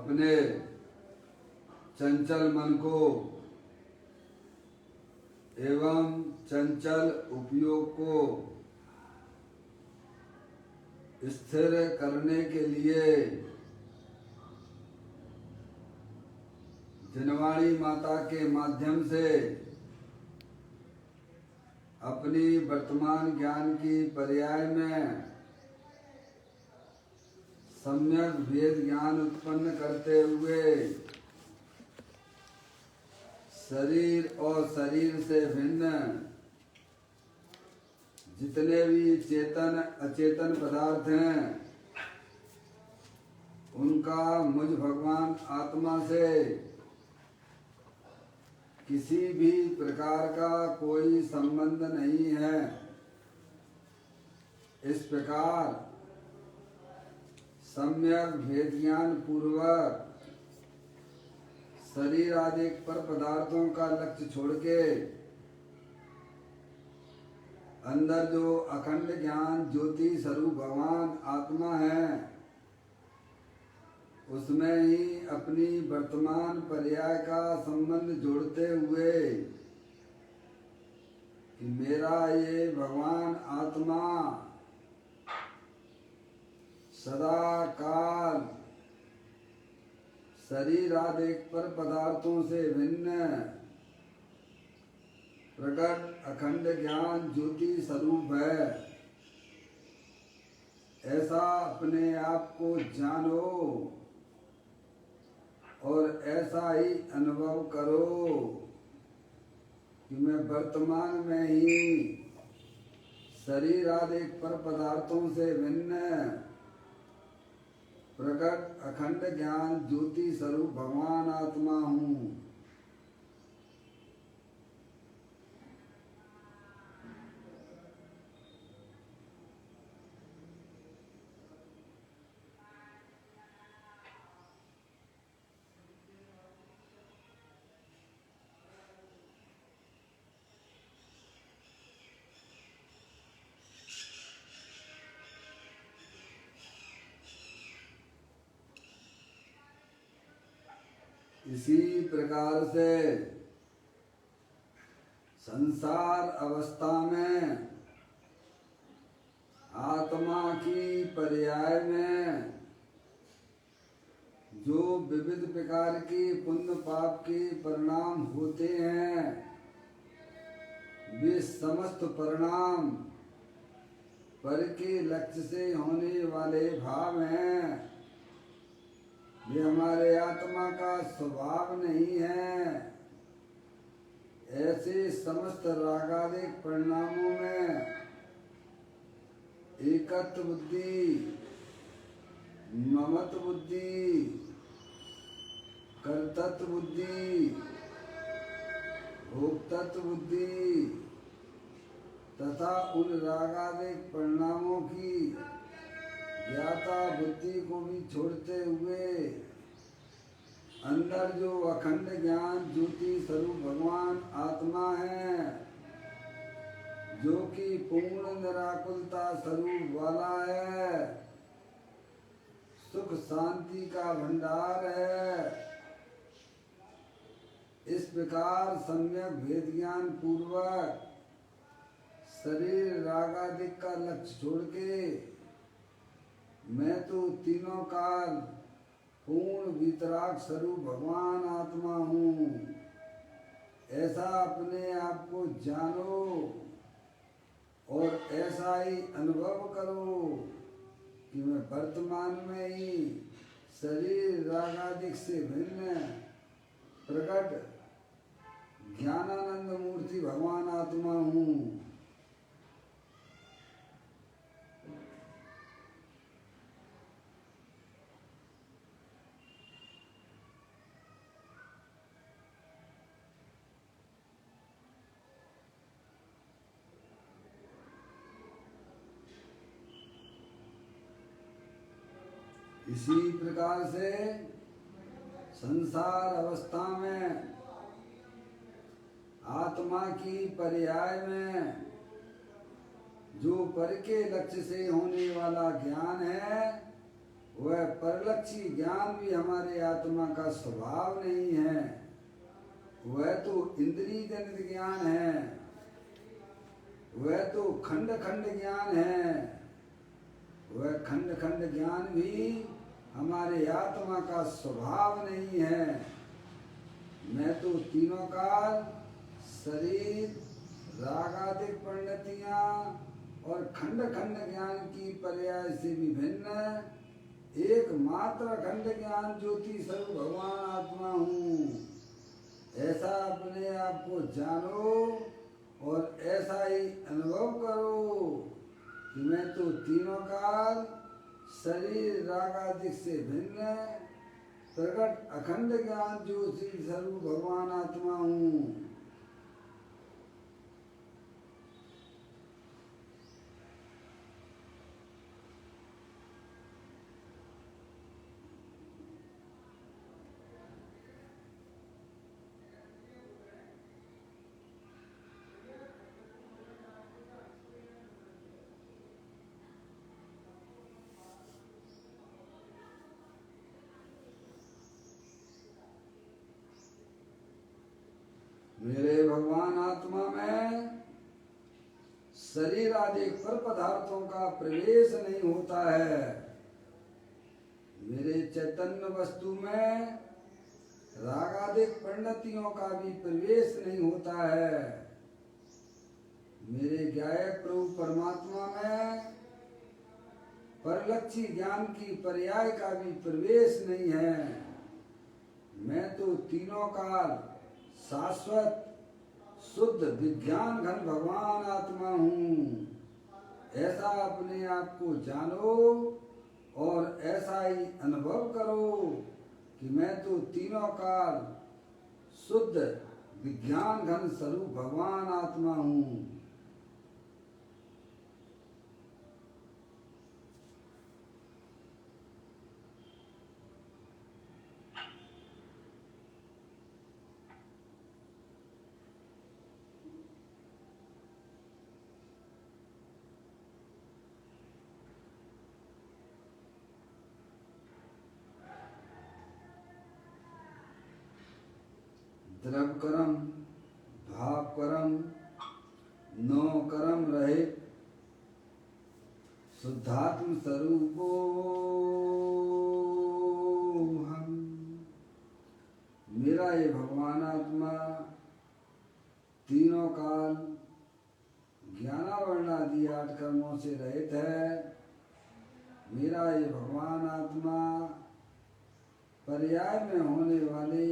अपने चंचल मन को एवं चंचल उपयोग को स्थिर करने के लिए जिनवाणी माता के माध्यम से अपनी वर्तमान ज्ञान की पर्याय में सम्यक भेद ज्ञान उत्पन्न करते हुए शरीर और शरीर से भिन्न जितने भी चेतन अचेतन पदार्थ हैं उनका मुझ भगवान आत्मा से किसी भी प्रकार का कोई संबंध नहीं है। इस प्रकार सम्यक भेद ज्ञान पूर्वक शरीर आदि पर पदार्थों का लक्ष्य छोड़ के अंदर जो अखंड ज्ञान ज्योति स्वरूप भगवान आत्मा है उसमें ही अपनी वर्तमान पर्याय का संबंध जोड़ते हुए कि मेरा ये भगवान आत्मा सदा काल शरीर आदि पर पदार्थों से भिन्न प्रकट अखंड ज्ञान ज्योति स्वरूप है। ऐसा अपने आप को जानो और ऐसा ही अनुभव करो कि मैं वर्तमान में ही शरीर आदि पर पदार्थों से भिन्न प्रकट अखंड ज्ञान ज्योति स्वरूप भगवान आत्मा हूँ। इसी प्रकार से संसार अवस्था में आत्मा की पर्याय में जो विविध प्रकार की पुण्य पाप के परिणाम होते हैं वे समस्त परिणाम पर के लक्ष्य से होने वाले भाव हैं। ये हमारे आत्मा का स्वभाव नहीं है। ऐसे समस्त रागादिक परिणामों में एकत्व बुद्धि, ममत्व बुद्धि, कर्तृत्व बुद्धि, भोक्तृत्व बुद्धि तथा उन रागादिक परिणामों की ज्ञाता बुद्धि को भी छोड़ते हुए अंदर जो अखंड ज्ञान ज्योति स्वरूप भगवान आत्मा है जो कि पूर्ण निराकुलता स्वरूप वाला है, सुख शांति का भंडार है। इस प्रकार सम्यक भेद ज्ञान पूर्वक शरीर रागादिक का लक्ष्य छोड़ के मैं तो तीनों काल पूर्ण वितराग स्वरूप भगवान आत्मा हूँ। ऐसा अपने आप को जानो और ऐसा ही अनुभव करो कि मैं वर्तमान में ही शरीर रागादिक से भिन्न प्रकट ज्ञानानंद मूर्ति भगवान आत्मा हूँ। इसी प्रकार से संसार अवस्था में आत्मा की पर्याय में जो पर के लक्ष्य से होने वाला ज्ञान है वह परलक्षी ज्ञान भी हमारे आत्मा का स्वभाव नहीं है। वह तो इंद्रिय जनित ज्ञान है, वह तो खंड खंड ज्ञान है। वह खंड खंड ज्ञान भी हमारे आत्मा का स्वभाव नहीं है। मैं तो तीनों काल शरीर, रागादिक परिणतियां और खंड खंड ज्ञान की पर्याय से विभिन्न एकमात्र खंड ज्ञान ज्योति स्वरूप भगवान आत्मा हूँ। ऐसा अपने आप को जानो और ऐसा ही अनुभव करो कि मैं तो तीनों काल शरीर, रागादिक से भिन्न प्रकट अखंड ज्ञान ज्योति स्वरूप भगवान आत्मा हूँ। मेरे भगवान आत्मा में शरीर आदि पर पदार्थों का प्रवेश नहीं होता है। मेरे चैतन्य वस्तु में रागादिक परिणतियों का भी प्रवेश नहीं होता है। मेरे गायक प्रभु परमात्मा में परलक्षी ज्ञान की पर्याय का भी प्रवेश नहीं है। मैं तो तीनों काल शाश्वत शुद्ध विज्ञान घन भगवान आत्मा हूँ। ऐसा अपने आप को जानो और ऐसा ही अनुभव करो कि मैं तो तीनों काल शुद्ध विज्ञान घन स्वरूप भगवान आत्मा हूँ। द्रव कर्म, भाव कर्म, नो कर्म रहित शुद्धात्म स्वरूपो हम। मेरा ये भगवान आत्मा तीनों काल ज्ञानावर्णादि 8 कर्मों से रहित है। मेरा ये भगवान आत्मा पर्याय में होने वाले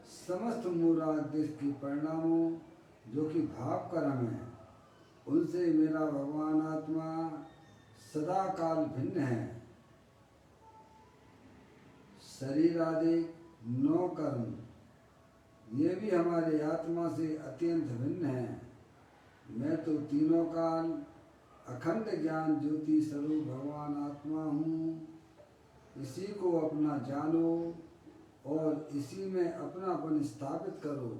समस्त मूलादेश के परिणामों जो कि भाव कर्म है, उनसे मेरा भगवान आत्मा सदा काल भिन्न है। शरीर आदि 9 कर्म ये भी हमारे आत्मा से अत्यंत भिन्न है। मैं तो तीनों काल अखंड ज्ञान ज्योति स्वरूप भगवान आत्मा हूँ। इसी को अपना जानो और इसी में अपनापन स्थापित करो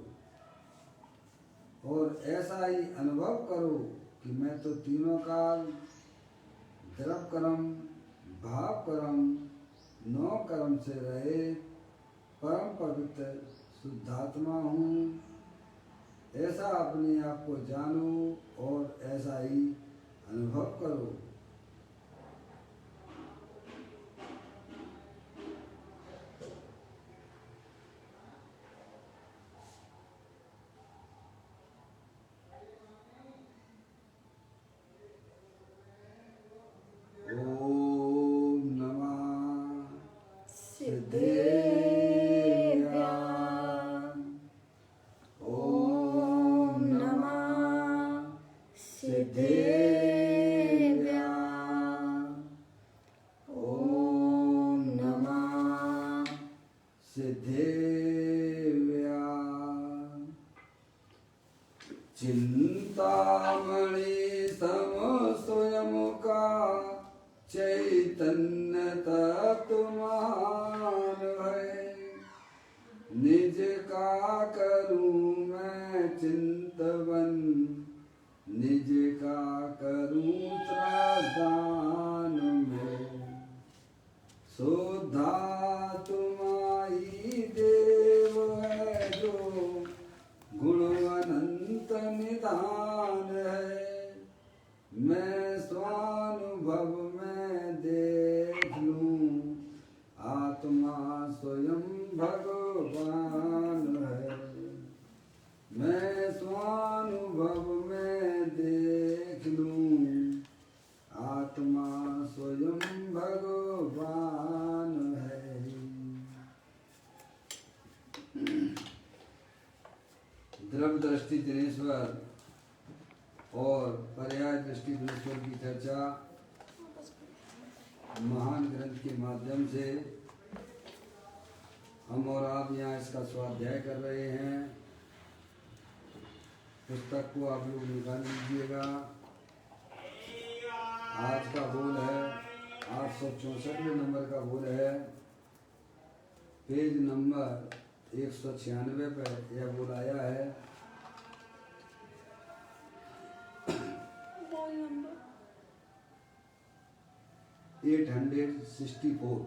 और ऐसा ही अनुभव करो कि मैं तो तीनों काल द्रव कर्म, भाव कर्म, 9 कर्म से रहे परम पवित्र शुद्धात्मा हूँ। ऐसा अपने आप को जानो और ऐसा ही अनुभव करो। चिंतामणि सम स्वयं का चैतन्य तत्वमान है। निज का करूं मैं चिंतवन, निज का करूं त्रासदान में। शुद्धात्माई देव है जो गुण अनंत निदान है। मैं स्वानुभव में देख लूं आत्मा स्वयं भगवान है। मैं स्वानुभव में देख लूं आत्मा स्वयं भगवान है। द्रव्य दृष्टि दिनेश्वर और पर्याय दृष्टि दिनेश्वर की चर्चा महान ग्रंथ के माध्यम से हम और आप यहाँ इसका स्वाध्याय कर रहे हैं। पुस्तक को आप लोग निकाल लीजिएगा। आज का बोल है 864वें नंबर का बोल है, पेज नंबर 196 पर यह बोल आया है। 864।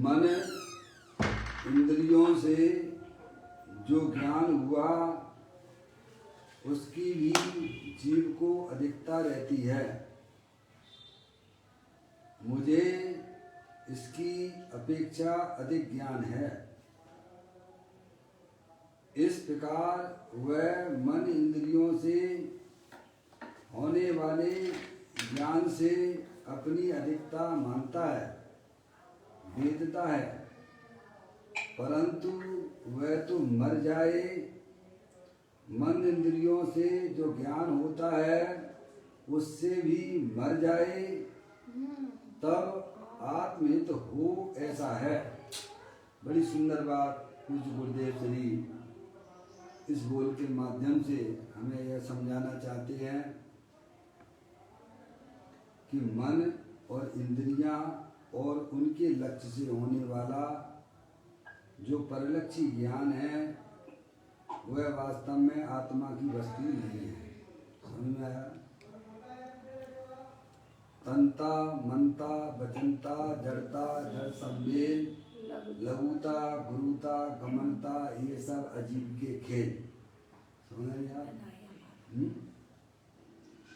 मन इंद्रियों से जो ज्ञान हुआ उसकी भी जीव को अधिकता रहती है। मुझे इसकी अपेक्षा अधिक ज्ञान है। इस प्रकार वह मन इंद्रियों से होने वाले ज्ञान से अपनी अधिकता मानता है, वेदता है, परंतु वह तो मर जाए। मन इंद्रियों से जो ज्ञान होता है उससे भी मर जाए तब आत्महित हो, ऐसा है। बड़ी सुंदर बात पूज्य गुरुदेव श्री इस बोल के माध्यम से हमें यह समझाना चाहते हैं कि मन और इंद्रियां और उनके लक्ष्य से होने वाला जो परलक्षी ज्ञान है वह वास्तव में आत्मा की वस्तु नहीं है। समझ में आया? तंता मनता वचनता जड़ता जड़ संवेद लघुता गुरुता गमनता ये सब अजीब के खेल। समझ रहे आप?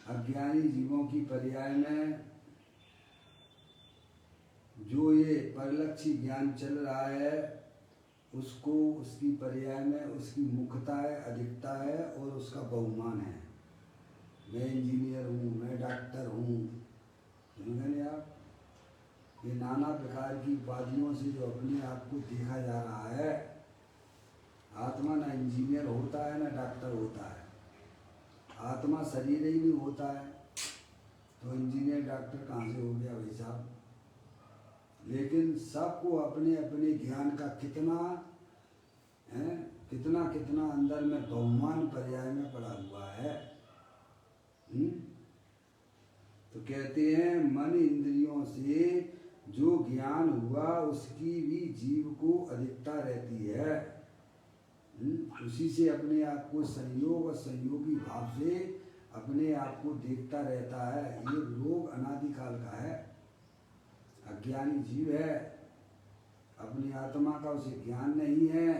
अज्ञानी जीवों की पर्याय में जो ये परलक्षी ज्ञान चल रहा है उसको उसकी पर्याय में उसकी मुख्यता है, अधिकता है और उसका बहुमान है। मैं इंजीनियर हूँ, मैं डॉक्टर हूँ, समझे आप? ये नाना प्रकार की उपाधियों से जो अपने आप को देखा जा रहा है, आत्मा ना इंजीनियर होता है ना डॉक्टर होता है। आत्मा शरीर ही नहीं होता है तो इंजीनियर डॉक्टर कहाँ से हो गया भाई साहब? लेकिन सबको अपने अपने ज्ञान का कितना अंदर में बहुमान पर्याय में पड़ा हुआ है। तो कहते हैं मन इंद्रियों से जो ज्ञान हुआ उसकी भी जीव को अधिकता रहती है। उसी से अपने आप को संयोग और संयोगी भाव से अपने आप को देखता रहता है। ये रोग अनादिकाल का है। अज्ञानी जीव है, अपनी आत्मा का उसे ज्ञान नहीं है।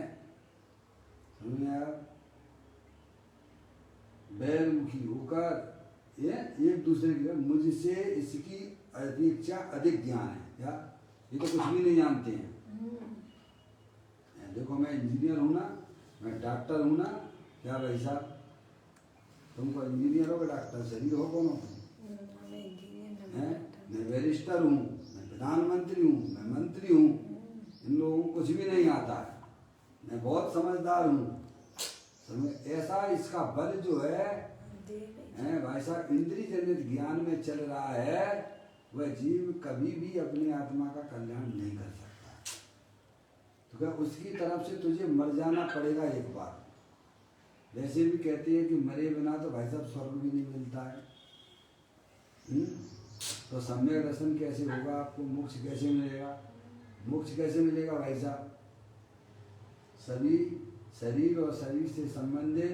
समझे आप? बैलमुखी होकर ये एक दूसरे के मुझसे इसकी अपेक्षा अधिक ज्ञान है। क्या ये तो कुछ भी नहीं जानते हैं। देखो मैं इंजीनियर हूँ ना, मैं डॉक्टर हूँ ना। क्या भाई साहब तुमको इंजीनियर हो डॉक्टर शरीर हो कौन हो? मैं बैरिस्टर हूँ, मैं प्रधानमंत्री हूँ, मैं मंत्री हूँ। इन लोगों को कुछ भी नहीं आता है। मैं बहुत समझदार हूँ। ऐसा इसका बल जो है भाई साहब इंद्रिय जनित ज्ञान में चल रहा है, वह जीव कभी भी अपनी आत्मा का कल्याण नहीं कर सकता। तो क्या उसकी तरफ से तुझे मर जाना पड़ेगा एक बार। वैसे भी कहते हैं कि मरे बिना तो भाई साहब स्वर्ग भी नहीं मिलता है। तो सम्यक दर्शन कैसे होगा? आपको मोक्ष कैसे मिलेगा? मोक्ष कैसे मिलेगा भाई साहब? सभी शरीर और शरीर से संबंधित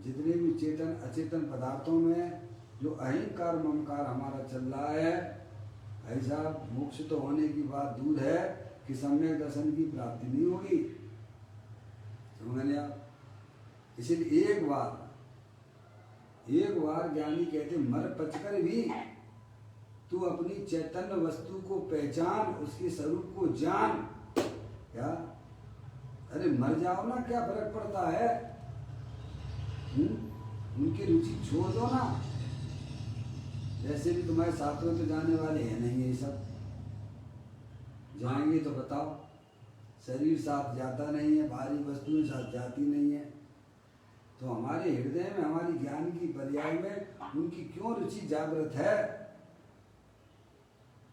जितने भी चेतन अचेतन पदार्थों में जो अहंकार ममकार हमारा चल रहा है, ऐसा मोक्ष तो होने की बात दूर है कि सम्यक दर्शन की प्राप्ति नहीं होगी। समझ आप? इसलिए एक बार ज्ञानी कहते मर पचकर भी तू अपनी चैतन्य वस्तु को पहचान, उसके स्वरूप को जान। क्या अरे मर जाओ ना, क्या फर्क पड़ता है? उनकी रुचि छोड़ दो ना। जैसे भी तुम्हारे साथ में तो जाने वाले हैं नहीं, ये सब जाएंगे तो बताओ। शरीर साथ जाता नहीं है, भारी वस्तुएं साथ जाती नहीं है, तो हमारे हृदय में हमारी ज्ञान की पर्याय में उनकी क्यों रुचि जागृत है?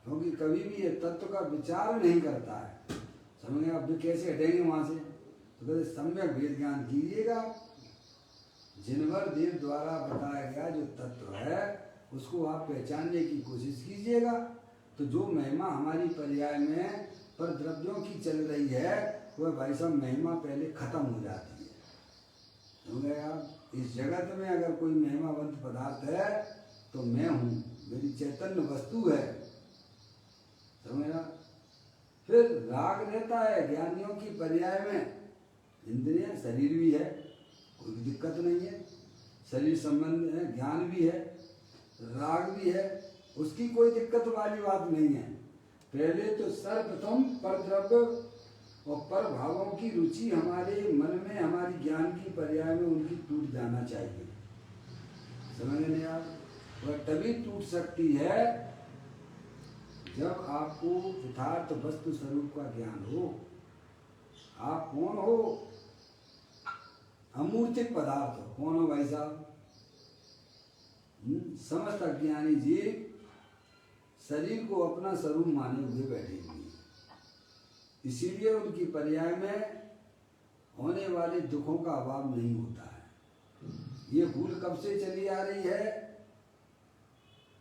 क्योंकि कभी भी ये तत्व का विचार नहीं करता है। समझ गए? अब कैसे हटेंगे वहां से? तो कहते सम्यक वेद ज्ञान कीजिएगा। जिनवर देव द्वारा बताया गया जो तत्व है उसको आप पहचानने की कोशिश कीजिएगा। तो जो महिमा हमारी पर्याय में पर द्रव्यों की चल रही है, वह भाई साहब महिमा पहले खत्म हो जाती है। समझ गए आप? इस जगत में अगर कोई महिमावंत पदार्थ है तो मैं हूँ, मेरी चैतन्य वस्तु है। समझा? फिर राग रहता है ज्ञानियों की पर्याय में। इंद्रिय शरीर भी है, कोई दिक्कत नहीं है, शरीर संबंध है, ज्ञान भी है, राग भी है, उसकी कोई दिक्कत वाली बात नहीं है। पहले तो सर्वप्रथम पर द्रव्य और पर भावों की रुचि हमारे मन में, हमारी ज्ञान की पर्याय में उनकी टूट जाना चाहिए। समझ नहीं आप? वह तभी टूट सकती है जब आपको यथार्थ वस्तु स्वरूप का ज्ञान हो। आप कौन हो? अमूर्तिक पदार्थ हो। कौन हो भाई साहब? समस्त अज्ञानी जीव शरीर को अपना स्वरूप माने हुए बैठे हुए, इसीलिए उनकी पर्याय में होने वाले दुखों का अभाव नहीं होता है। ये भूल कब से चली आ रही है?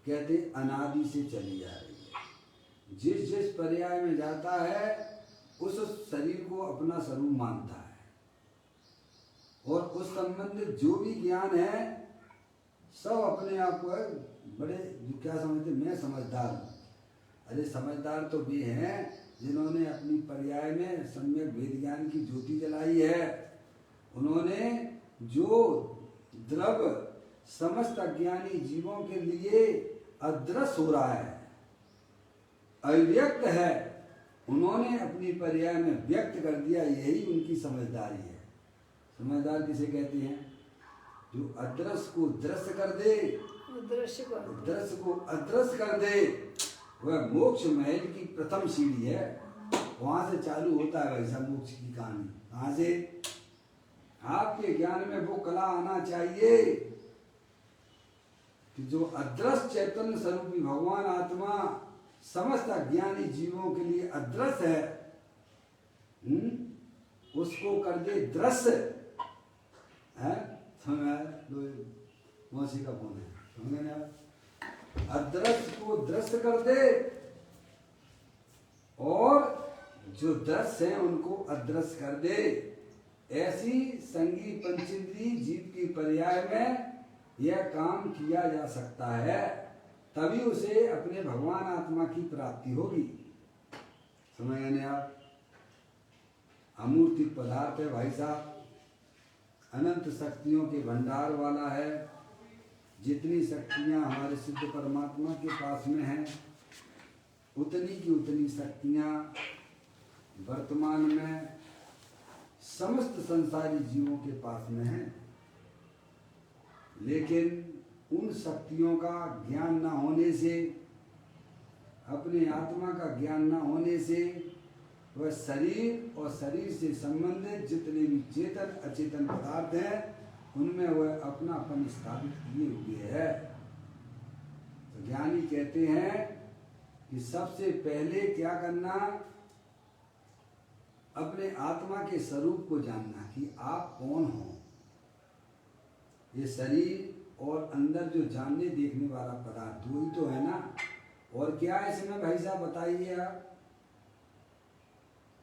कहते अनादि से चली आ रही है। जिस जिस पर्याय में जाता है उस शरीर को अपना स्वरूप मानता है, और उस संबंधित जो भी ज्ञान है सब अपने आप को बड़े क्या समझते, मैं समझदार हूँ। अरे समझदार तो भी हैं जिन्होंने अपनी पर्याय में सम्यक वेद ज्ञान की ज्योति जलाई है। उन्होंने जो द्रव्य समस्त अज्ञानी जीवों के लिए अदृश्य हो रहा है, अव्यक्त है, उन्होंने अपनी पर्याय में व्यक्त कर दिया। यही उनकी समझदारी है। समझदार किसे कहते हैं? जो अदृश्य को दृश्य कर दे, दृश्य को अदृश्य कर दे, वह मोक्ष महल की प्रथम सीढ़ी है। वहां से चालू होता है वैसा मोक्ष की कहानी। कहां से? आपके ज्ञान में वो कला आना चाहिए कि जो अदृश्य चैतन्य स्वरूपी भगवान आत्मा समस्त अज्ञानी जीवों के लिए अदृश्य है, उसको कर दे दृश्य है। मौसी का फोन है, समझे ना? अदृश्य को दृश्य कर दे और जो दृश्य है उनको अदृश्य कर दे। ऐसी संगी पंचेंद्री जीव की पर्याय में यह काम किया जा सकता है, तभी उसे अपने भगवान आत्मा की प्राप्ति होगी। समझ गए आप? अमूर्तिक पदार्थ है भाई साहब, अनंत शक्तियों के भंडार वाला है। जितनी शक्तियां हमारे सिद्ध परमात्मा के पास में हैं, उतनी की उतनी शक्तियां वर्तमान में समस्त संसारी जीवों के पास में हैं। लेकिन उन शक्तियों का ज्ञान न होने से, अपने आत्मा का ज्ञान न होने से, वह शरीर और शरीर से संबंधित जितने भी चेतन अचेतन पदार्थ हैं उनमें वह अपनापन स्थापित किए हुए है। तो ज्ञानी कहते हैं कि सबसे पहले क्या करना? अपने आत्मा के स्वरूप को जानना कि आप कौन हो। ये शरीर और अंदर जो जानने देखने वाला पदार्थ वही तो है ना। और क्या है इसमें भाई साहब बताइए आप?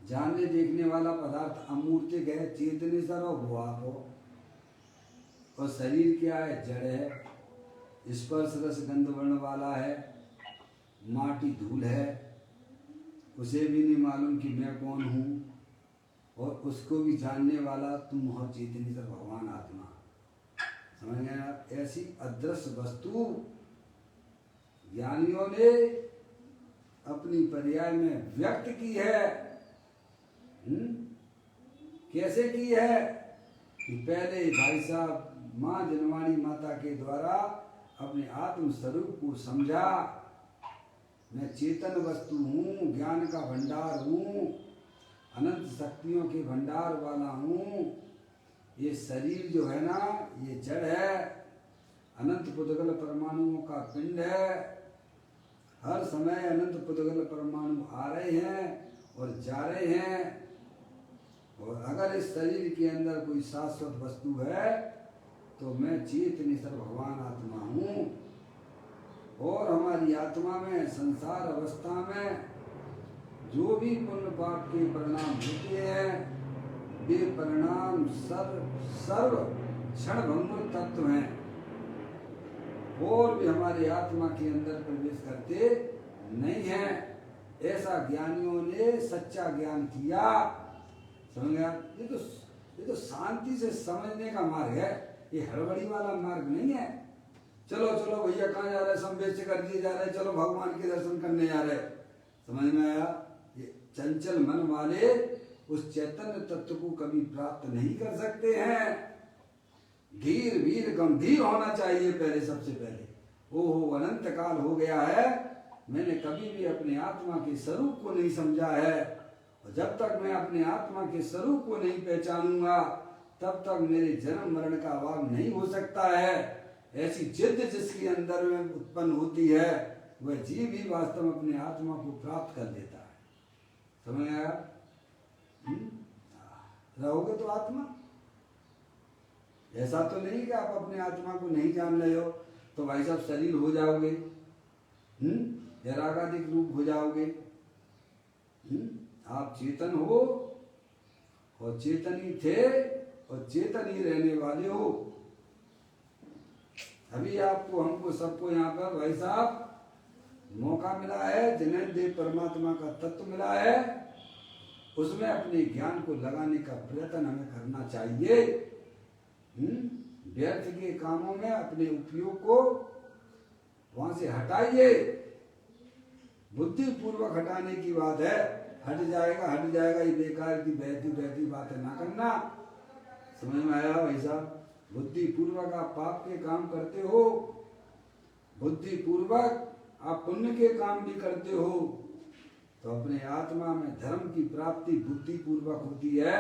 जानने देखने वाला पदार्थ अमूर्तिक है, चेतनेश्वर और वो आप हो। और शरीर क्या है? जड़ है, स्पर्श रस गंध वर्ण वाला है, माटी धूल है, उसे भी नहीं मालूम कि मैं कौन हूँ, और उसको भी जानने वाला तुम हो चेतनी सर भगवान आत्मा। समझ गए आप? ऐसी अदृश्य वस्तु ज्ञानियों ने अपनी पर्याय में व्यक्त की है। कैसे की है? कि पहले भाई साहब माँ जनवाणी माता के द्वारा अपने आत्म स्वरूप को समझा। मैं चेतन वस्तु हूँ, ज्ञान का भंडार हूँ, अनंत शक्तियों के भंडार वाला हूँ। ये शरीर जो है ना, ये जड़ है, अनंत पुद्गल परमाणुओं का पिंड है। हर समय अनंत पुद्गल परमाणु आ रहे हैं और जा रहे हैं। और अगर इस शरीर के अंदर कोई शाश्वत वस्तु है तो मैं चेतनेश्वर भगवान आत्मा हूँ। और हमारी आत्मा में संसार अवस्था में जो भी पुण्य पाप के परिणाम होते हैं, वे परिणाम सर्व क्षणभंगुर तत्व हैं और वे हमारे आत्मा के अंदर प्रवेश करते नहीं हैं। ऐसा ज्ञानियों ने सच्चा ज्ञान किया। समझ गया? ये तो शांति से समझने का मार्ग है, ये हड़बड़ी वाला मार्ग नहीं है। चलो चलो भैया कहाँ जा रहे, संवेद कर दिए जा रहे, चलो भगवान के दर्शन करने जा रहे। समझ में आया? ये चंचल मन वाले उस चैतन्य तत्व को कभी प्राप्त नहीं कर सकते हैं। धीर वीर गंभीर होना चाहिए पहले, सबसे पहले। ओहो अनंत काल हो गया है, मैंने कभी भी अपने आत्मा के स्वरूप को नहीं समझा है। और जब तक मैं अपने आत्मा के स्वरूप को नहीं पहचानूंगा तब तक मेरे जन्म मरण का अभाव नहीं हो सकता है। ऐसी जिद जिसके अंदर में उत्पन्न होती है वह जीव ही वास्तव में अपने आत्मा को प्राप्त कर लेता है। समझ आया? रहोगे तो आत्मा, ऐसा तो नहीं कि आप अपने आत्मा को नहीं जान रहे हो तो भाई साहब शरीर हो जाओगे, जरागादिक रूप हो जाओगे। आप चेतन हो और चेतन ही थे और चेतन ही रहने वाले हो। अभी आपको हमको सबको यहाँ पर भाई साहब मौका मिला है, जिन्हें देव परमात्मा का तत्व मिला है, उसमें अपने ज्ञान को लगाने का प्रयत्न हमें करना चाहिए। व्यर्थ के कामों में अपने उपयोग को वहां से हटाइए। बुद्धि पूर्वक हटाने की बात है। हट जाएगा, ये बेकार की बहती बातें ना करना। समझ में आया भाई साहब? बुद्धि पूर्वक आप पाप के काम करते हो, बुद्धि पूर्वक आप पुण्य के काम भी करते हो, तो अपने आत्मा में धर्म की प्राप्ति बुद्धि पूर्वक होती है।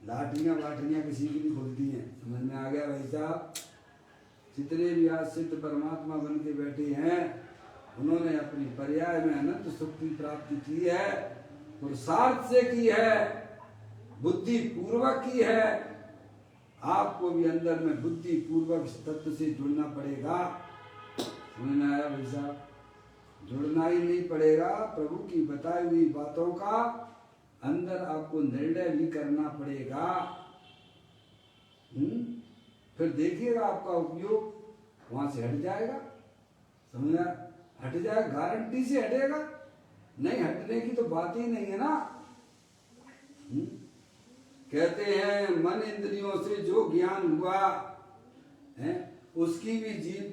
लाठियां वाठियां किसी की नहीं खुलती हैं। समझ में आ गया भाई साहब? जितने भी आज सिद्ध परमात्मा बन के बैठे हैं उन्होंने अपनी पर्याय में अनंत सुख की प्राप्ति की है, पुरुषार्थ से की है, बुद्धि पूर्वक की है। आपको भी अंदर में बुद्धि पूर्वक तत्व से जुड़ना पड़ेगा। समझ में आया भाई साहब? जुड़ना ही नहीं पड़ेगा, प्रभु की बताई हुई बातों का अंदर आपको निर्णय भी करना पड़ेगा। फिर देखिएगा आपका उपयोग वहां से हट जाएगा। समझा? हट जाएगा, गारंटी से हटेगा। नहीं हटने की तो बात ही नहीं है ना। कहते हैं मन इंद्रियों से जो ज्ञान हुआ है उसकी भी जीव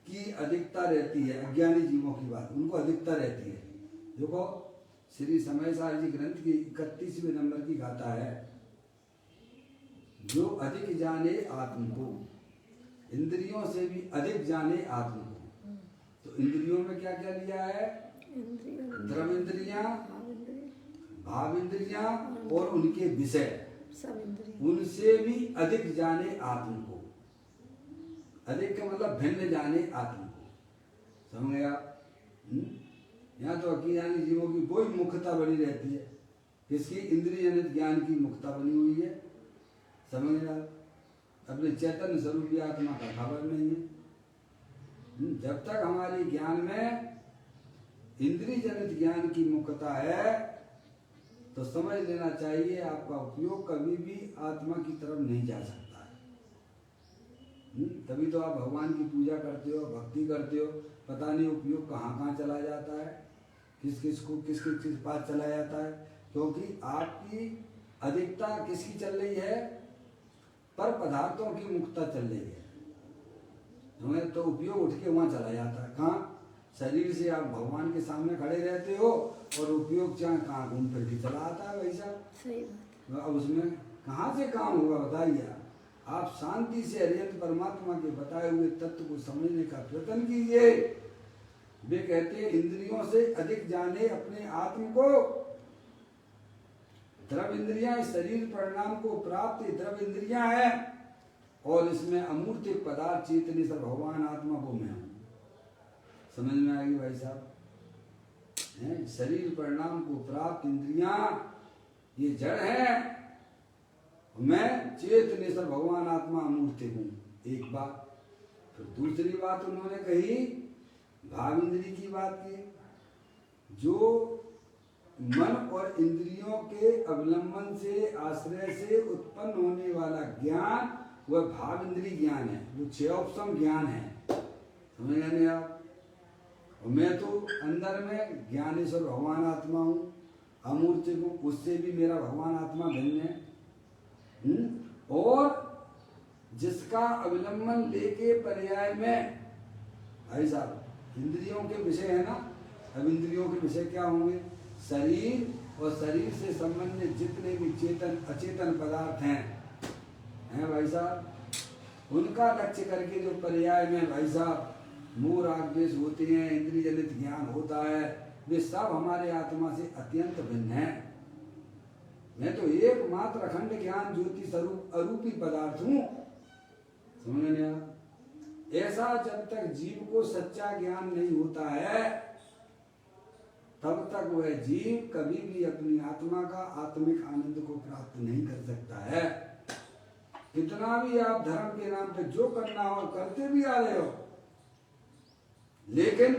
की अधिकता रहती है। अज्ञानी जीवों की बात, उनको अधिकता रहती है। देखो श्री समय सार जी ग्रंथ की 31वें नंबर की गाथा है, जो अधिक जाने आत्म को, इंद्रियों से भी अधिक जाने आत्म को। तो इंद्रियों में क्या क्या लिया है? धर्म इंद्रियां, भाव इंद्रियां और उनके विषय, उनसे भी अधिक जाने आत्म को। अधिक का मतलब भिन्न जाने आत्म को। समझ गया? यहाँ तो अज्ञानी जीवों की कोई मुख्यता बनी रहती है, किसकी? इंद्रिय जनित ज्ञान की मुख्यता बनी हुई है। समझ गया? अपने चैतन्य स्वरूप आत्मा का खबर नहीं है। जब तक हमारे ज्ञान में इंद्रिय जनित ज्ञान की मुख्यता है तो समझ लेना चाहिए आपका उपयोग कभी भी आत्मा की तरफ नहीं जा सकता है। तभी तो आप भगवान की पूजा करते हो, भक्ति करते हो, पता नहीं उपयोग कहाँ कहाँ चला जाता है, किस किस पास चला जाता है, क्योंकि आपकी अधिकता किसकी चल रही है, पर पदार्थों की मुक्तता चल रही है। हमें तो उपयोग उठ के वहाँ चला जाता है, कहाँ, शरीर से आप भगवान के सामने खड़े रहते हो और उपयोग चाहे कहाँ घूम फिर के चला आता है भाई साहब। सही बात। अब उसमें कहाँ से काम होगा बताइए। आप शांति से अरिहंत परमात्मा के बताए हुए तत्व को समझने का प्रयत्न कीजिए। वे कहते हैं इंद्रियों से अधिक जाने अपने आत्म को। द्रव्य इंद्रियां शरीर परिणाम को प्राप्त द्रव्य इंद्रियां हैं और इसमें अमूर्त पदार्थ चेतनी सब भगवान आत्मा को मैं हूं। समझ में आएगी भाई साहब। शरीर परिणाम को प्राप्त इंद्रियां ये जड़ है, मैं चेतनी सब भगवान आत्मा अमूर्त हूं। एक बात। फिर दूसरी बात उन्होंने कही भाव इंद्री की बात की। जो मन और इंद्रियों के अवलंबन से आश्रय से उत्पन्न होने वाला ज्ञान वह भाव इंद्री ज्ञान है, वो क्षयोपम ज्ञान है। समझ गए आप। और मैं तो अंदर में ज्ञानेश्वर भगवान आत्मा हूँ, अमूर्त हूँ, उससे भी मेरा भगवान आत्मा भिन्न है। और जिसका अवलंबन लेके पर्याय में भाई साहब इंद्रियों के विषय है ना। अब इंद्रियों के विषय क्या होंगे, शरीर और शरीर से संबंधित जितने भी चेतन अचेतन पदार्थ हैं भाई साहब, उनका लक्ष्य करके जो पर्याय में भाई साहब मोह राग द्वेष होते हैं, इंद्रिय जनित ज्ञान होता है, वे सब हमारे आत्मा से अत्यंत भिन्न है। मैं तो एकमात्र अखंड ज्ञान ज्योति स्वरूप अरूपी पदार्थ हूँ। समझ नहीं आया। ऐसा जब तक जीव को सच्चा ज्ञान नहीं होता है तब तक वह जीव कभी भी अपनी आत्मा का आत्मिक आनंद को प्राप्त नहीं कर सकता है। कितना भी आप धर्म के नाम पे जो करना हो करते भी आ रहे हो, लेकिन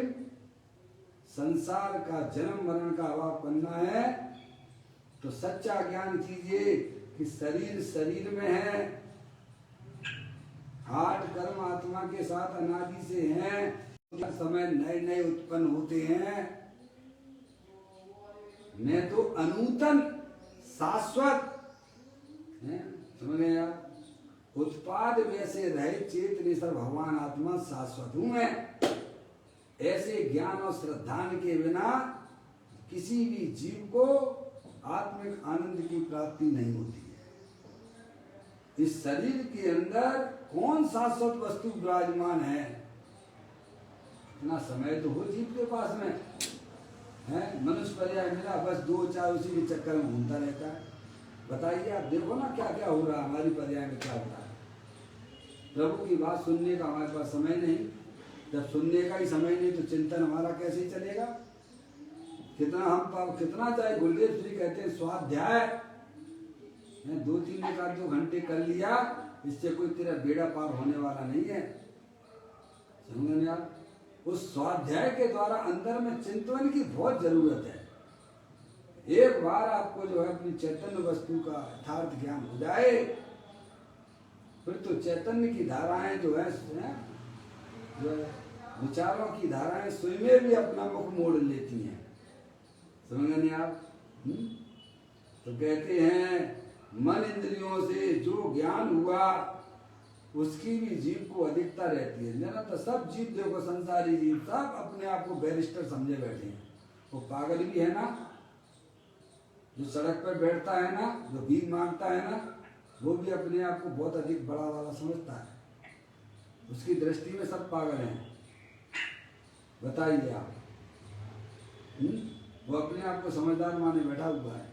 संसार का जन्म मरण का अभाव करना है तो सच्चा ज्ञान कीजिए कि शरीर शरीर में है, आठ कर्म आत्मा के साथ अनादि से हैं, समय नए नए उत्पन्न होते हैं। मैं तो अनूतन शाश्वत समझ गए आप। उत्पाद वैसे रहे चेतनेश्वर भगवान आत्मा शाश्वत हूं मैं। ऐसे ज्ञान और श्रद्धा के बिना किसी भी जीव को आत्मिक आनंद की प्राप्ति नहीं होती है। इस शरीर के अंदर कौन शाश्वत वस्तु विराजमान है, इतना समय तो हो जीव के पास में है। मनुष्य पर्याय मिला बस दो चार उसी के चक्कर में घूमता रहता है। बताइए आप देखो ना क्या क्या हो रहा है हमारी पर्याय में, क्या हो रहा है। प्रभु की बात सुनने का हमारे पास समय नहीं। जब सुनने का ही समय नहीं तो चिंतन हमारा कैसे चलेगा। कितना चाहे गुरुदेव श्री कहते हैं स्वाध्याय 2-3 1-2 घंटे कर लिया, इससे कोई तेरा बेड़ा पार होने वाला नहीं है। समझ यार। उस स्वाध्याय के द्वारा अंदर में चिंतन की बहुत जरूरत है। एक बार आपको जो है अपनी चैतन्य वस्तु का यथार्थ ज्ञान हो जाए फिर तो चैतन्य की धाराएं जो है विचारों की धाराएं स्वयं भी अपना मुख मोड़ लेती हैं। समझ नहीं आप। तो कहते हैं मन इंद्रियों से जो ज्ञान हुआ उसकी भी जीव को अधिकता रहती है। ना तो सब जीव देखो संसारी जीव सब अपने आप को बैरिस्टर समझे बैठे हैं। वो पागल भी है ना, जो सड़क पर बैठता है ना, जो भीख मांगता है ना, वो भी अपने आप को बहुत अधिक बड़ा वाला समझता है। उसकी दृष्टि में सब पागल हैं। बताइए आप। वो अपने आप को समझदार माने बैठा हुआ है।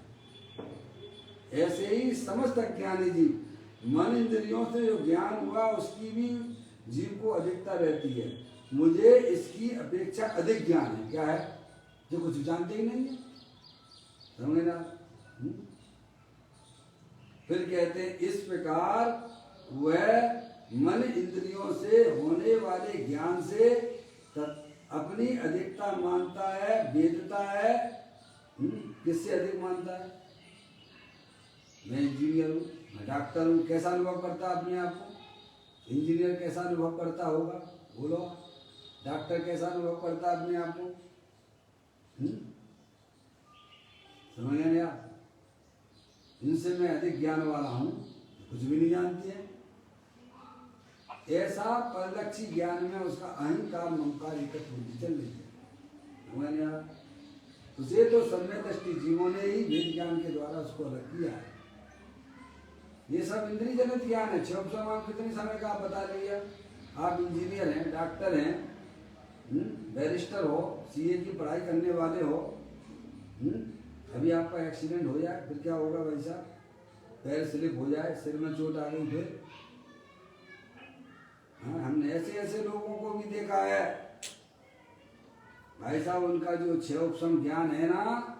ऐसे ही समस्त ज्ञानी जीव मन इंद्रियों से जो ज्ञान हुआ उसकी भी जीव को अधिकता रहती है। मुझे इसकी अपेक्षा अधिक ज्ञान है। क्या है? जो कुछ जानते ही नहीं है। समझे ना। फिर कहते हैं इस प्रकार वह मन इंद्रियों से होने वाले ज्ञान से अपनी अधिकता मानता है, वेदता है। किससे अधिक मानता है? मैं इंजीनियर हूँ, मैं डॉक्टर हूँ, कैसा अनुभव करता है अपने आप को? इंजीनियर कैसा अनुभव करता होगा, बोलो। डॉक्टर कैसा अनुभव करता अपने आप को? समझ गए आप? इनसे मैं अधिक ज्ञान वाला हूँ, कुछ भी नहीं जानती है। ऐसा परलक्षी ज्ञान में उसका अहंकार ममकार एकत्र होती चल रही है। समझ गए आप? उसे तो सम्यक दृष्टि जीवों ने ही वेद ज्ञान के द्वारा उसको अलग किया है। ये सब इंद्रिय जनित ज्ञान है। 6 आप कितने समय का आप बता लिया। आप इंजीनियर हैं, डॉक्टर हैं, बैरिस्टर हो, सीए की पढ़ाई करने वाले हो, अभी आपका एक्सीडेंट हो जाए फिर क्या होगा भाई साहब? पैर स्लिप हो जाए, सिर में चोट आ गई फिर? हाँ, हमने ऐसे ऐसे लोगों को भी देखा है भाई साहब, उनका जो 6 उपशम ज्ञान है ना,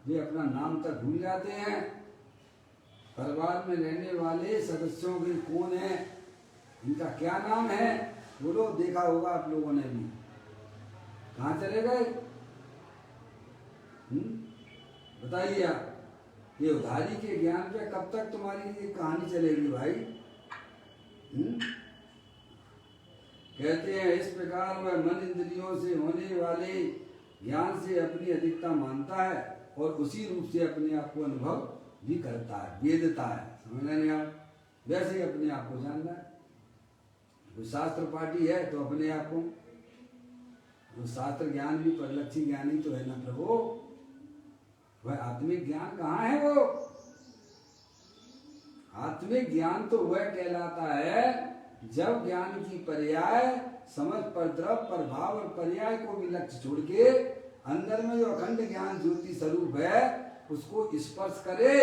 वे अपना नाम तक भूल जाते हैं। परिवार में रहने वाले सदस्यों के कौन है, इनका क्या नाम है, बोलो। देखा होगा आप लोगों ने भी। कहाँ चले गए? बताइए आप। ये उधारी के ज्ञान पे कब तक तुम्हारी ये कहानी चलेगी भाई? कहते हैं इस प्रकार वह मन इंद्रियों से होने वाले ज्ञान से अपनी अधिकता मानता है और उसी रूप से अपने आप को अनुभव भी करता है, वेदता है। समझ नहीं आप? वैसे ही अपने आप को जानना है। कोई शास्त्र पाठी है तो अपने आप को, वो शास्त्र ज्ञान भी परलक्षी ज्ञान ही तो है ना प्रभु। वह आत्मिक ज्ञान कहाँ है? वो आत्मिक ज्ञान तो वह कहलाता है जब ज्ञान की पर्याय समझ पर द्रव पर भाव और पर्याय को भी लक्ष्य छोड़ के अंदर में जो अखंड ज्ञान ज्योति स्वरूप है उसको स्पर्श करे,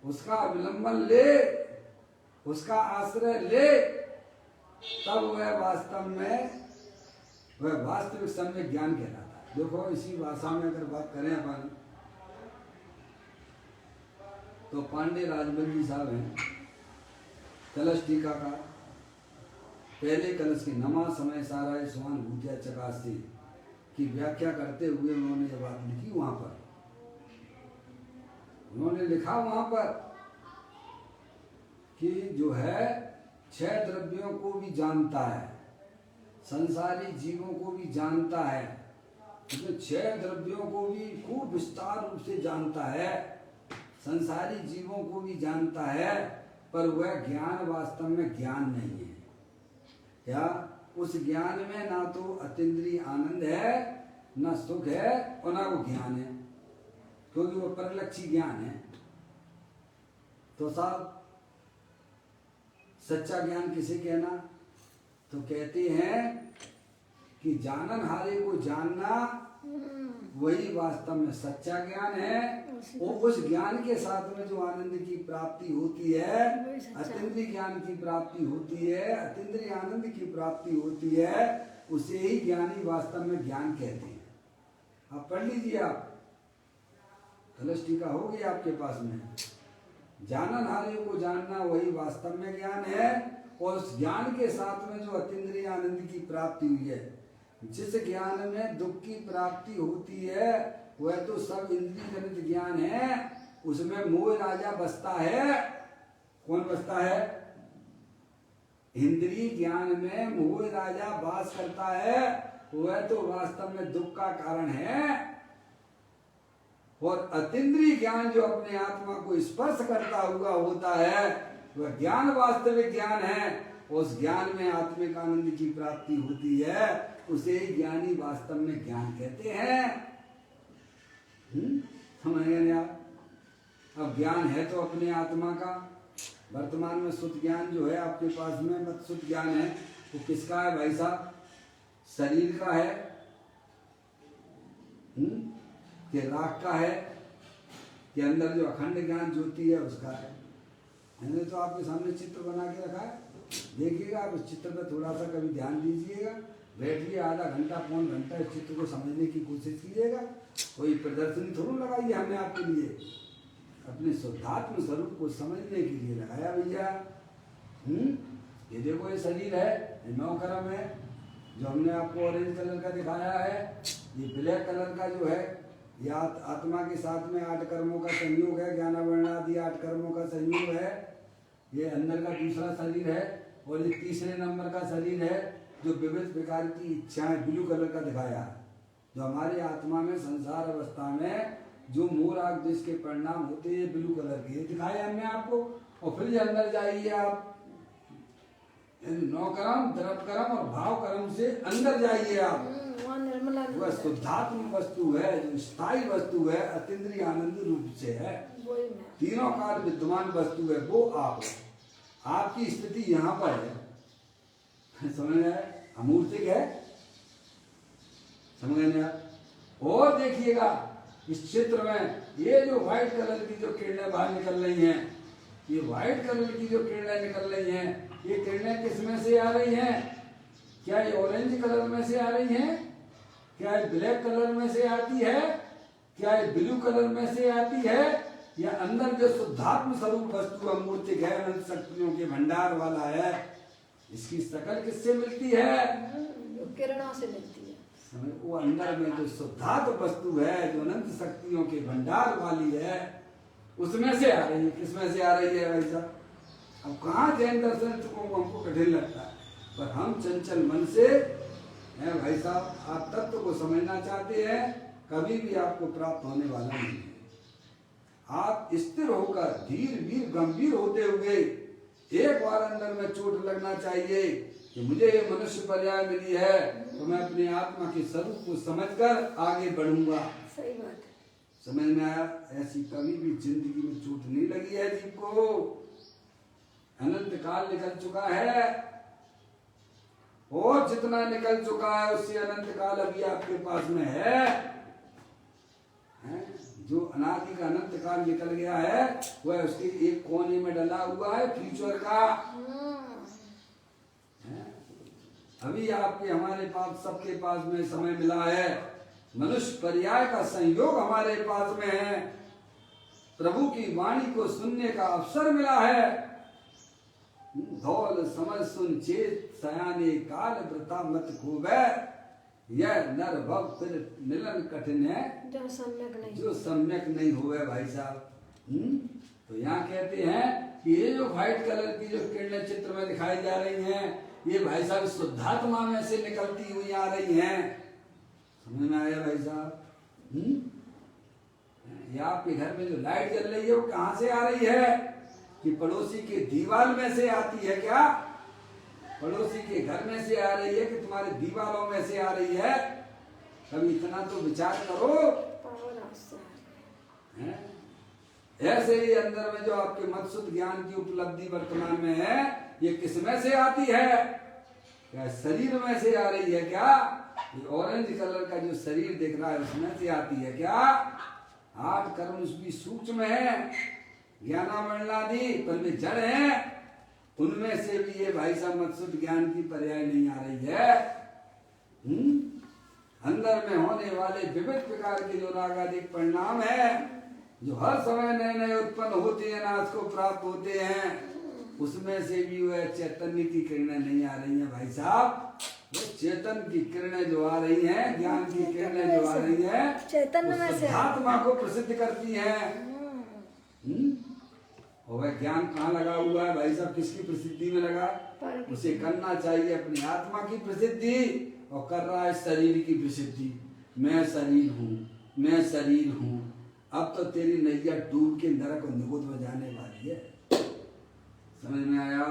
उसका अवलंबन ले, उसका आश्रय ले, तब वह वास्तव में वह वास्तविक सम्यक ज्ञान कहलाता है। देखो इसी भाषा में अगर बात करें अपन तो पांडे राजबंदी साहब हैं, कलश टीका का पहले कलश की नमा समय सारा स्वान भूतिया चकास्ती की व्याख्या करते हुए उन्होंने ये बात लिखी। वहां पर उन्होंने लिखा वहां पर कि जो है 6 द्रव्यों को भी जानता है, संसारी जीवों को भी जानता है, तो 6 द्रव्यों को भी खूब विस्तार रूप से जानता है, संसारी जीवों को भी जानता है, पर वह ज्ञान वास्तव में ज्ञान नहीं है। क्या उस ज्ञान में ना तो अतीन्द्रिय आनंद है, ना सुख है और ना वो ज्ञान है, क्योंकि वो परलक्षी ज्ञान है। तो साहब सच्चा ज्ञान किसे कहना? तो कहते हैं कि जानन हारे को जानना वही वास्तव में सच्चा ज्ञान है। और उस ज्ञान के साथ में जो आनंद की प्राप्ति होती है, अतीन्द्रिय ज्ञान की प्राप्ति होती है, अतीन्द्रिय आनंद की प्राप्ति होती है, उसे ही ज्ञानी वास्तव में ज्ञान कहते हैं। आप पढ़ लीजिए, आप कलश टीका होगी आपके पास में। जानन हारे को जानना वही वास्तव में ज्ञान है, और उस ज्ञान के साथ में जो अतीन्द्रिय आनंद की प्राप्ति हुई है, जिस ज्ञान में दुख की प्राप्ति होती है वह तो सब इंद्रिय जनित ज्ञान है, उसमें मोह राजा बसता है। कौन बसता है? इंद्रिय ज्ञान में मोह राजा वास करता है, वह तो वास्तव में दुख का कारण है। और अतीन्द्रिय ज्ञान जो अपने आत्मा को स्पर्श करता हुआ होता है वह ज्ञान वास्तविक ज्ञान है। उस ज्ञान में आत्मिक आनंद की प्राप्ति होती है, उसे ही ज्ञानी वास्तव में ज्ञान कहते हैं। समझ गए आप? अब ज्ञान है तो अपने आत्मा का। वर्तमान में शुद्ध ज्ञान जो है आपके पास में, मत शुद्ध ज्ञान है वो किसका है भाई साहब? शरीर का है कि राग का है कि अंदर जो अखंड ज्ञान ज्योति है उसका है? मैंने तो आपके सामने चित्र बना के रखा है, देखिएगा आप उस चित्र पर थोड़ा सा कभी ध्यान दीजिएगा, बैठिए आधा घंटा पौन घंटा इस चित्र को समझने की कोशिश कीजिएगा। कोई प्रदर्शनी थोड़ी लगाई है हमने आपके लिए, अपने शुद्धात्म स्वरूप को समझने के लिए लगाया भैया। ये देखो ये शरीर है, ये 9 कर्म है जो हमने आपको ऑरेंज कलर का दिखाया है। ये ब्लैक कलर का जो है ये आत्मा के साथ में 8 कर्मों का संयोग है, ज्ञान वर्ण आदि 8 कर्मों का संयोग है। ये अंदर का दूसरा शरीर है और ये तीसरे नंबर का शरीर है जो विविध प्रकार की इच्छाएं ब्लू कलर का दिखाया है, जो हमारी आत्मा में संसार अवस्था में जो मोह राग द्वेष के परिणाम होते हैं ब्लू कलर के दिखाया हमने आपको। और फिर अंदर जाइए आप नौ कर्म, द्रव्य कर्म और भाव कर्म से अंदर जाइए आप। वह शुद्धात्म वस्तु है, जो स्थायी वस्तु है, अतीन्द्रिय आनंद रूप से है, तीनों काल विद्यमान वस्तु है, वो आप है। आपकी स्थिति यहाँ पर है, समझ में आया? अमूर्तिक है, समझ में आया? और देखिएगा इस क्षेत्र में ये जो व्हाइट कलर की जो किरणें बाहर निकल रही हैं, ये व्हाइट कलर की जो किरणें निकल रही हैं, ये किरणें किस में से आ रही हैं? क्या ये ऑरेंज कलर में से आ रही हैं? क्या ये ब्लैक कलर में से आती है? क्या ये ब्लू कलर में से आती है? या अंदर जो शुद्धात्म स्वरूप वस्तु अमूर्तिक है, अनंत शक्तियों के भंडार वाला है, इसकी शकल किससे मिलती है? किरणों से मिलती है। वो अंदर में जो शुद्धात्म वस्तु है, जो अनंत शक्तियों के भंडार वाली है, उसमें से आ रही है। किसमें से आ रही है भाई साहब? अब कहाँ जैन दर्शन को हमको कठिन लगता है, पर हम चंचल मन से हैं भाई साहब, आप तत्व को समझना चाहते हैं, कभी भी आपको प्राप्त होने वाला नहीं है। आप स्थिर होकर धीर वीर गंभीर होते हुए एक बार अंदर में चोट लगना चाहिए कि मुझे ये मनुष्य पर्याय मिली है, तो मैं अपने आत्मा के स्वरूप को समझकर आगे बढ़ूंगा। सही बात है। समझ में आया? ऐसी कभी भी जिंदगी में चोट नहीं लगी है जीव को। अनंत काल निकल चुका है, और जितना निकल चुका है उससे अनंत काल अभी आपके पास में है? जो अनादि का अनंत काल निकल गया है, वह उसके एक कोने में डला हुआ है फ्यूचर का। अभी आपके हमारे पास सबके पास में समय मिला है, मनुष्य पर्याय का संयोग हमारे पास में है, प्रभु की वाणी को सुनने का अवसर मिला है। धौल समझ सुन चेत सयाने काल व्रता मत खोवे, यह नर भव फिर मिलन कठिन है जो सम्यक नहीं हुए भाई साहब। तो यहाँ कहते हैं कि ये जो व्हाइट कलर की जो किरणें चित्र में दिखाई जा रही हैं, ये भाई साहब शुद्धात्मा में से निकलती हुई आ रही हैं। समझ में आया भाई साहब? ये आपके घर में जो लाइट जल रही है वो कहाँ से आ रही है? कि पड़ोसी के दीवार में से आती है क्या? पड़ोसी के घर में से आ रही है कि तुम्हारे दीवारों में से आ रही है? कभी इतना तो विचार करो। ऐसे ही अंदर में जो आपके मत्सुद ज्ञान की उपलब्धि वर्तमान में है, ये किस में से आती है? क्या शरीर में से आ रही है क्या? ये ऑरेंज कलर का जो शरीर दिख रहा है उसमें से आती है क्या? 8 कर्म भी सूक्ष्म है, ज्ञानामरणादि पर वे जड़ हैं, उनमें से भी ये भाई साहब मत्सुद ज्ञान की पर्याय नहीं आ रही है। अंदर में होने वाले विविध प्रकार के जो रागादिक परिणाम है, जो हर समय नए नए उत्पन्न होते हैं, नाश को प्राप्त होते हैं, उसमें से भी वह चैतन्य की किरणें नहीं आ रही हैं भाई साहब। चेतन की किरणें जो आ रही हैं, ज्ञान की किरणें जो आ रही हैं, चैतन्य में से आत्मा को प्रसिद्ध करती हैं। और वह ज्ञान कहाँ लगा हुआ है भाई साहब? किसकी प्रसिद्धि में लगा? उसे करना चाहिए अपनी आत्मा की प्रसिद्धि, और कर रहा है शरीर की प्रसिद्धि। मैं शरीर हूँ, मैं शरीर हूँ। अब तो तेरी नैया डूब के नरक और निगोद में जाने वाली है। समझ में आया?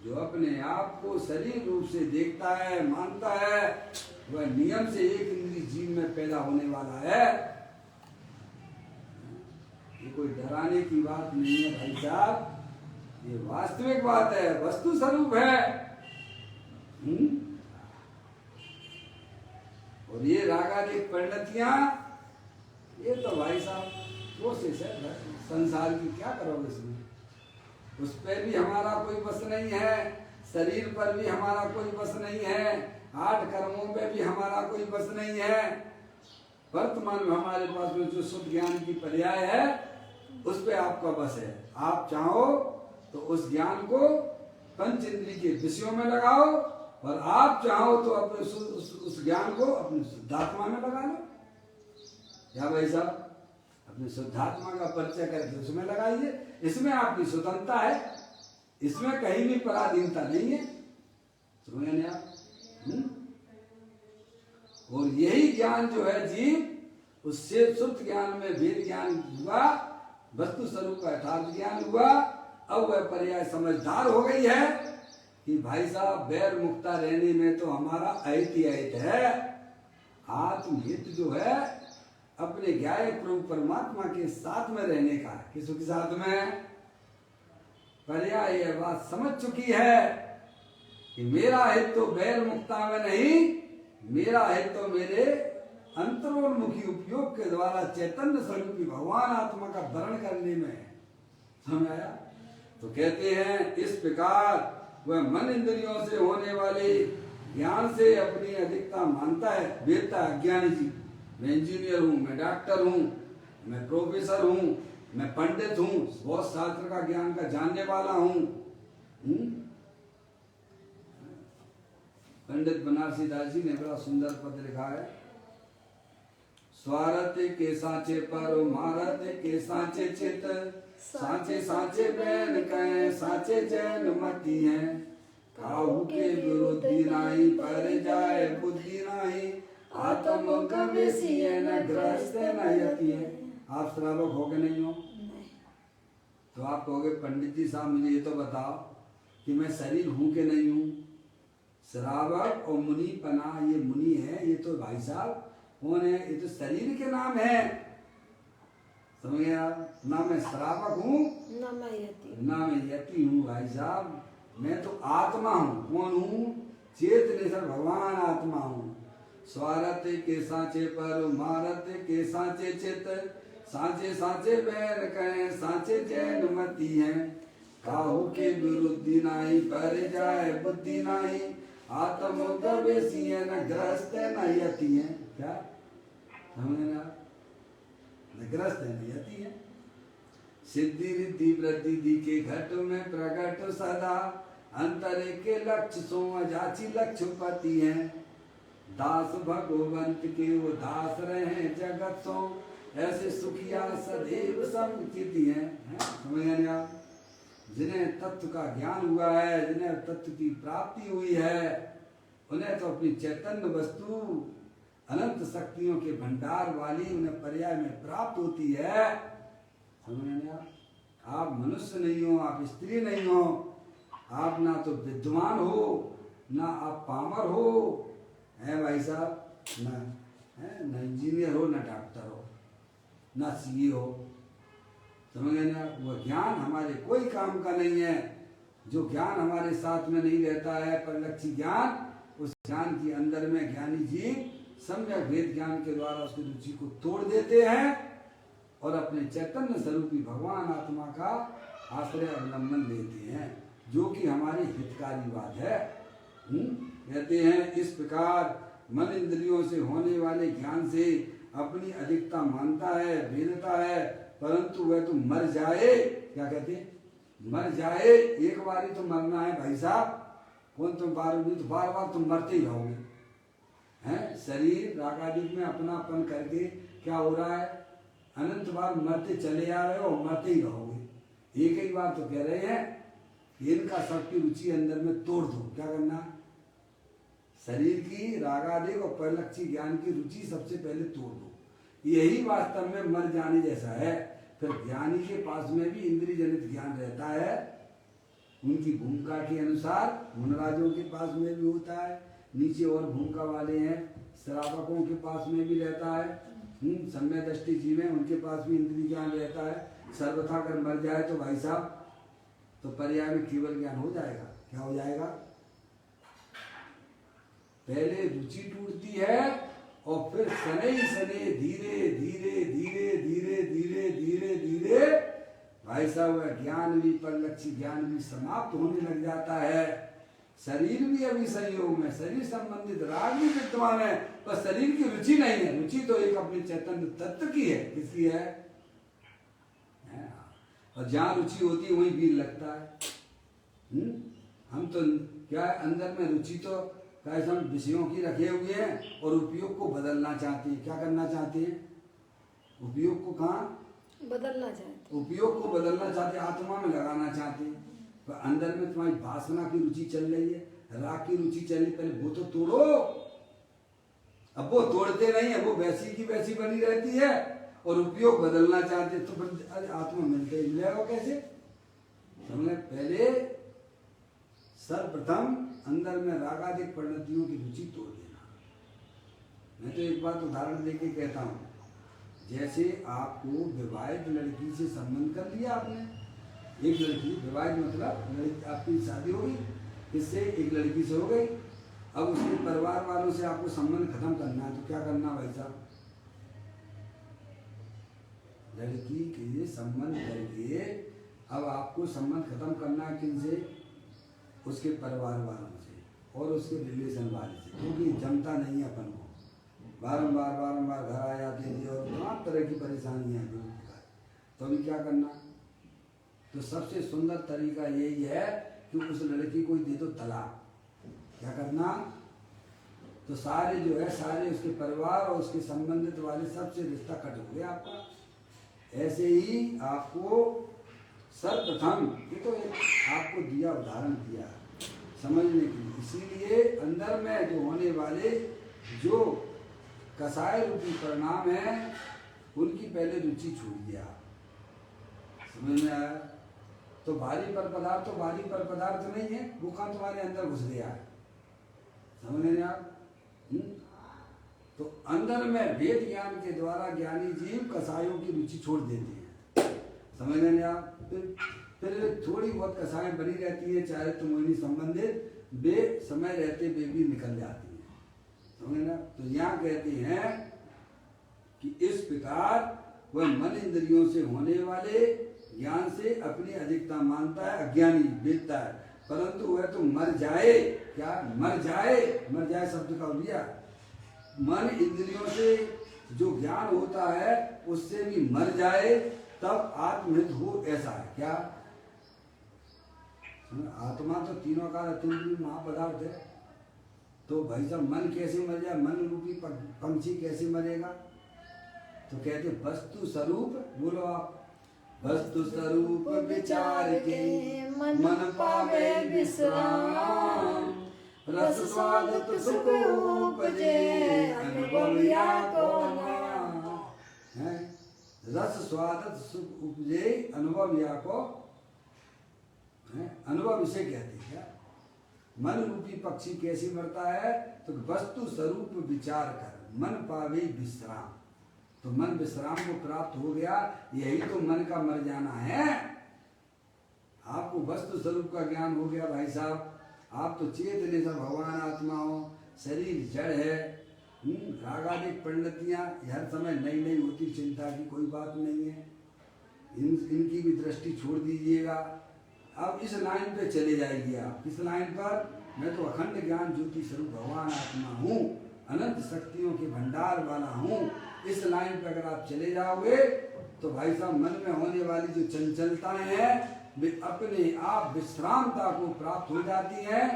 जो अपने आप को शरीर रूप से देखता है, मानता है, वह नियम से एक इंद्रिय जीव में पैदा होने वाला है। ये कोई डराने की बात नहीं है भाई साहब, ये वास्तविक बात है, वस्तु स्वरूप है। और ये रागादिक परिणतियां, ये तो भाई साहब कोशिश है संसार की, क्या करोगे इसमें? उस पर भी हमारा कोई बस नहीं है, शरीर पर भी हमारा कोई बस नहीं है, 8 कर्मों पे भी हमारा कोई बस नहीं है। वर्तमान में हमारे पास में जो शुद्ध ज्ञान की पर्याय है, उस पे आपका बस है। आप चाहो तो उस ज्ञान को पंच इंद्रिय के विषयों में लगाओ, और आप चाहो तो अपने उस ज्ञान को अपने शुद्धात्मा में लगा लो। क्या भाई साहब? अपने शुद्धात्मा का परिचय करके उसमें लगाइए। इसमें आपकी स्वतंत्रता है, इसमें कहीं भी पराधीनता नहीं है, समझ गए आप? और यही ज्ञान जो है जीव, उससे शुद्ध ज्ञान में वेद ज्ञान हुआ, वस्तु स्वरूप का यथार्थ ज्ञान हुआ। अब वह पर्याय समझदार हो गई है कि भाई साहब वैर मुक्ता रहने में तो हमारा अहित ही अहित है। आत्महित जो है अपने ज्ञाय प्रभु परमात्मा के साथ में रहने का है। किसके साथ में? पर्याय यह बात समझ चुकी है कि मेरा हित तो वैर मुक्ता में नहीं, मेरा हित तो मेरे अंतरोन्मुखी उपयोग के द्वारा चैतन्य स्वरूपी भगवान आत्मा का वर्ण करने में है। समझ आया? तो कहते हैं इस प्रकार वह मन इंद्रियों से होने वाले ज्ञान से अपनी अधिकता मानता है। वेदता अज्ञानी जी, मैं इंजीनियर हूँ, मैं डॉक्टर हूँ, मैं प्रोफेसर हूँ, मैं पंडित हूँ, बहुत शास्त्र का ज्ञान का जानने वाला हूँ। पंडित बनारसी दास जी ने बड़ा सुंदर पद लिखा है। स्वार्थ के सांचे पर मारत के सांचे चित, सांचे सांचे बैन कहे सांचे जैन मती है। काहू के विरोधी नाही पर जाए बुद्धि नाही, आत्म गवेसी है न ग्रस्त न यति है। आप श्रावक हो गए नहीं हो? तो आप कहोगे पंडित जी साहब मुझे ये तो बताओ कि मैं शरीर हूँ कि नहीं हूँ? श्रावक और मुनि पना, ये मुनि है, ये तो भाई साहब कौन है? ये तो शरीर के नाम है, समझ गए आप? ना मैं श्रावक हूँ ना मैं यति हूँ। भाई साहब मैं तो आत्मा हूँ। कौन हूँ? चेतनेश्वर भगवान आत्मा हूँ। स्वार्थ के सांचे पर मारत के सांचे चित, सांचे सांचे बैन कहे सांचे जैन मती है। काहू के विरुद्धि नाही पर जाए बुद्धि नाही, आत्म गवेसी है न ग्रस्त न यति है। क्या समझे ना? न ग्रस्त है न यति है। सिद्धि रिद्धि वृद्धि के घट में प्रकट सदा, अंतरे के लक्ष्य सो अजाची लक्ष्य पति है। दास भगवंत के वो दास रहे जगत सो, ऐसे सुखिया सदैव समचिति है। समझ गए आप? जिन्हें तत्व का ज्ञान हुआ है, जिन्हें तत्व की प्राप्ति हुई है, उन्हें तो अपनी चैतन्य वस्तु अनंत शक्तियों के भंडार वाली उन्हें पर्याय में प्राप्त होती है। समझ गए आप? आप मनुष्य नहीं हो, आप स्त्री नहीं हो, आप ना तो विद्वान हो ना आप पामर हो, है भाई साहब, ना इंजीनियर हो ना डॉक्टर हो ना सीए हो। समझ गए ना? वह ज्ञान हमारे कोई काम का नहीं है। जो ज्ञान हमारे साथ में नहीं रहता है परिलक्षी ज्ञान, उस ज्ञान के अंदर में ज्ञानी जीव सम्यक वेद ज्ञान के द्वारा उसकी रुचि को तोड़ देते हैं और अपने चैतन्य स्वरूपी भगवान आत्मा का आश्रय अवलंबन लेते हैं, जो कि हमारी हितकारी बात है। कहते हैं इस प्रकार मन इंद्रियों से होने वाले ज्ञान से अपनी अधिकता मानता है, वेदता है, परंतु वह तो मर जाए। क्या कहते हैं? मर जाए। एक बार ही तो मरना है भाई साहब। कौन तुम बार बार तुम मरते ही रहोगे। हैं? शरीर रागादिक में अपनापन करके क्या हो रहा है? अनंत बार मरते चले आ रहे हो, मरते ही रहोगे। एक ही बार तो कह रहे हैं कि इनका सबकी रुचि अंदर में तोड़ दो। क्या करना? शरीर की रागादिक और परिलक्षी ज्ञान की रुचि सबसे पहले तोड़ दो। यही वास्तव में मर जाने जैसा है। फिर ज्ञानी के पास में भी इंद्रिय जनित ज्ञान रहता है, उनकी भूमिका के अनुसार। मुनराजों के पास में भी होता है, नीचे और भूमिका वाले हैं श्रावकों के पास में भी रहता है। सम्य दृष्टि जीव है, उनके पास भी इंद्रिय ज्ञान रहता है। सर्वथा अगर मर जाए तो भाई साहब तो पर्याय में केवल ज्ञान हो जाएगा। क्या हो जाएगा? पहले रुचि टूटती है और फिर शनै शनै धीरे धीरे धीरे धीरे धीरे धीरे धीरे भाई साहब ज्ञान भी परिलक्षी ज्ञान भी समाप्त होने लग जाता है। शरीर भी अभी संयोग में, शरीर संबंधित राग भी विद्यमान है, पर शरीर की रुचि नहीं है। रुचि तो एक अपने चैतन्य तत्व की है। किसकी है? और जहाँ रुचि होती है वहीं भीड़ लगता है। हम तो क्या अंदर में रुचि तो कैसे हम विषयों की रखे हुए हैं और उपयोग को बदलना चाहते हैं। क्या करना चाहते हैं? उपयोग को कहाँ बदलना चाहते हैं। उपयोग को बदलना चाहते हैं, आत्मा में लगाना चाहते हैं। पर अंदर में तुम्हारी वासना की रुचि चल रही है, राग की रुचि चल रही, पहले वो तो तोड़ो। अब वो तोड़ते नहीं है, वो वैसी की वैसी बनी रहती है और उपयोग बदलना चाहते, तो फिर आत्मा मिलते ही मिलेगा कैसे? हमने पहले सर्वप्रथम अंदर में रागादिक परिणतियों की रुचि तोड़ देना। मैं तो एक बात उदाहरण देके कहता हूँ, जैसे आपको विवाहित लड़की से संबंध कर लिया आपने, एक लड़की विवाहित मतलब आपकी शादी हो गई, इससे एक लड़की से हो गई, अब उसके परिवार वालों से आपको संबंध खत्म करना है, तो क्या करना भाई साहब? लड़की के संबंध करके अब आपको संबंध खत्म करना है किनसे? उसके परिवार वालों से और उसके रिलेशन वाले से, क्योंकि जमता नहीं है अपन को, बारंबार घर आ जाते हैं और तमाम तरह की परेशानियां हैं। तो अभी क्या करना? तो सबसे सुंदर तरीका यही है कि उस लड़की को दे दो तलाक। क्या करना? तो सारे जो है सारे उसके परिवार और उसके संबंधित वाले सबसे रिश्ता कट हो गया आपका। ऐसे ही आपको सर्वप्रथम, ये तो एक आपको दिया उदाहरण दिया समझने के लिए, इसीलिए अंदर में जो होने वाले जो कसाय रूपी परिणाम है उनकी पहले रुचि छोड़िए आप। समझ में आया? तो भारी पर पदार्थ तो भारी पर पदार्थ नहीं है, वो कहाँ तुम्हारे अंदर घुस गया है। समझ में आप? तो अंदर में वेद ज्ञान के द्वारा ज्ञानी जीव कसायों की रुचि छोड़ देते हैं। समझ में आप? फिर थोड़ी बहुत कसाएं बनी रहती है, चाहे तो मोहिनी संबंधित, वे समय रहते वे भी निकल जाती हैं। समझ ना? तो यहाँ कहते हैं कि इस प्रकार वह मन इंद्रियों से होने वाले ज्ञान से अपनी अधिकता मानता है, अज्ञानी देखता है, परंतु वह तो मर जाए। क्या मर जाए? मर जाए शब्द का लिया, मन इंद्रियों से जो ज्ञान होता है उससे भी मर जाए तब आत्महित हो, ऐसा है। क्या आत्मा तो तीनों का अतिरिक्त महापदार्थ है, तो भाई साहब मन कैसे मर जाए? मन रूपी पंछी कैसे मरेगा? तो कहते वस्तु स्वरूप, बोलो आप, वस्तु स्वरूप विचार के मन पावे विश्राम, रस स्वाद सुख उपजे अनुभविया को है। रस स्वाद सुख उपजे अनुभविया को है, अनुभव इसे कहते हैं। क्या मन रूपी पक्षी कैसे मरता है? तो वस्तु स्वरूप विचार कर मन पावे विश्राम, तो मन विश्राम को प्राप्त हो गया, यही तो मन का मर जाना है। आपको वस्तु स्वरूप का ज्ञान हो गया भाई साहब, आप तो चेतने से भगवान आत्मा हो, शरीर जड़ है। रागादिक पंडितियाँ हर समय नई नई होती, चिंता की कोई बात नहीं है, इनकी भी दृष्टि छोड़ दीजिएगा। अब इस लाइन पे चले जाएगी आप। इस लाइन पर मैं तो अखंड ज्ञान ज्योति स्वरूप भगवान आत्मा हूँ, अनंत शक्तियों के भंडार वाला हूँ। इस लाइन पे अगर आप चले जाओगे तो भाई साहब मन में होने वाली जो चंचलताएं हैं वे अपने आप विश्रामता को प्राप्त हो जाती हैं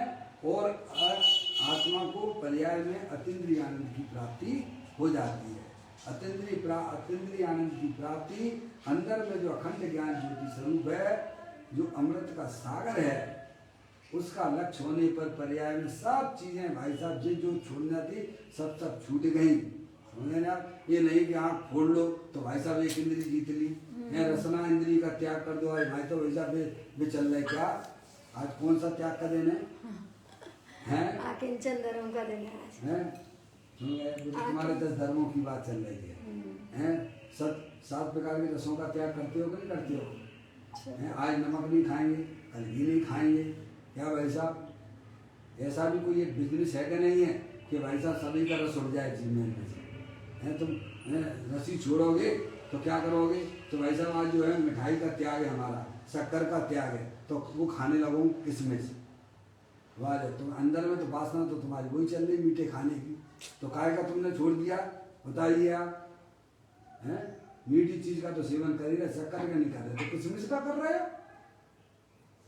और आत्मा को पर्याय में अतीन्द्रिय आनंद की प्राप्ति हो जाती है। अतीन्द्रिय आनंद की प्राप्ति अंदर में जो अखंड ज्ञान ज्योति स्वरूप है, जो अमृत का सागर है, उसका लक्ष्य होने पर पर्याय में सब चीजें भाई साहब जो छोड़ना थी सब छूट गई। समझे ना? ये नहीं कि आँख फोड़ लो तो भाई साहब एक इंद्री जीत ली, या रसना इंद्री का त्याग कर दो, आज भाई तो वैसा भी चल रहा है। क्या आज कौन सा त्याग का दिन है? किंचन धर्म का दिन है। तुम्हारे 10 धर्मों की बात चल रही है। 7 प्रकार के रसों का त्याग करते हो कि नहीं करते हो? आज नमक नहीं खाएंगे, कल घी नहीं खाएंगे। क्या भाई साहब ऐसा भी कोई एक बिजनेस है कि नहीं है कि भाई साहब सभी का रस उड़ जाए जीवन में से है? तुम रसी छोड़ोगे तो क्या करोगे? तो भाई साहब आज जो है मिठाई का त्याग है, हमारा शक्कर का त्याग है, तो वो खाने लगो किसमिस। वाह, तुम अंदर में तो वासना तो तुम्हारी वही चल रही मीठे खाने की, तो काय का तुमने छोड़ दिया? बताइए आप। हैं मीठी चीज का तो सेवन कर ही रहे, शक्कर का नहीं कर रहे, तो किसमिस का कर रहे हो?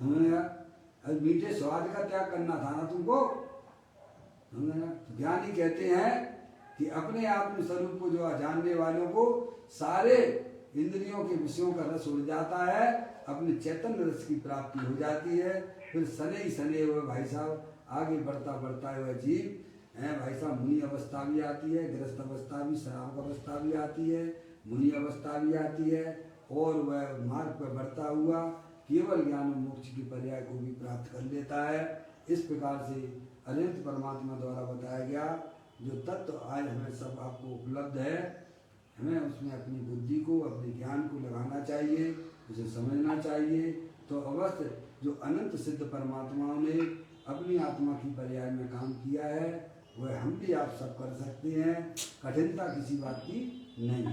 समझ यार, अब मीठे स्वाद का त्याग करना था ना तुमको। समझ ना? तो ज्ञानी कहते हैं कि अपने आप स्वरूप को जो जानने वालों को सारे इंद्रियों के विषयों का रस उड़ जाता है, अपने चैतन्य रस की प्राप्ति हो जाती है। फिर सने ही सने हुए भाई साहब आगे बढ़ता बढ़ता हुआ जीव है भाई साहब, मुनि अवस्था भी आती है, गृहस्थ अवस्था भी, श्रावक अवस्था भी आती है, मुनि अवस्था भी आती है, और वह मार्ग पर बढ़ता हुआ केवल ज्ञान और मोक्ष की पर्याय को भी प्राप्त कर लेता है। इस प्रकार से अनंत परमात्मा द्वारा बताया गया जो तत्व आज हमें सब आपको उपलब्ध है, हमें उसमें अपनी बुद्धि को, अपने ज्ञान को लगाना चाहिए, उसे समझना चाहिए। तो अवश्य जो अनंत सिद्ध परमात्माओं ने अपनी आत्मा की पर्याय में काम किया है वह हम भी आप सब कर सकते हैं, कठिनता किसी बात की नहीं है।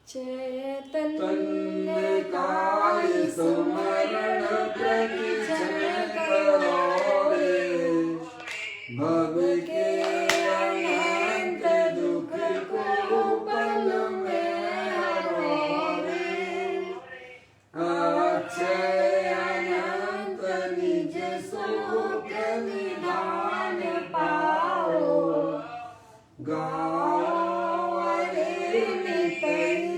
चैतन्य काय सुमरण प्रतिक्षण करो रे, भव के अनंत दुख को पल में हरो रे, अक्षय अनंत निज सुख निधान पाओ, गाओ अरे नितई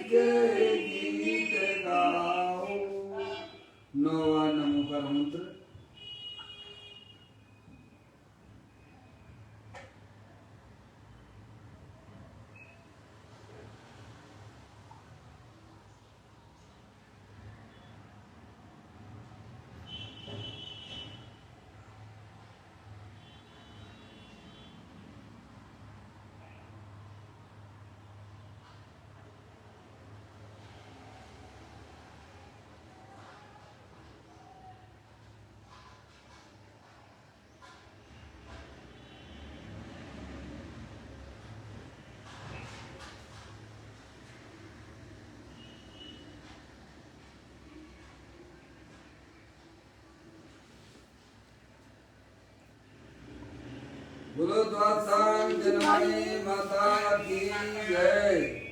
गीत गाओ। नौवा नमोकार मंत्र। बोलो द्वादशांग जननी माता की जय।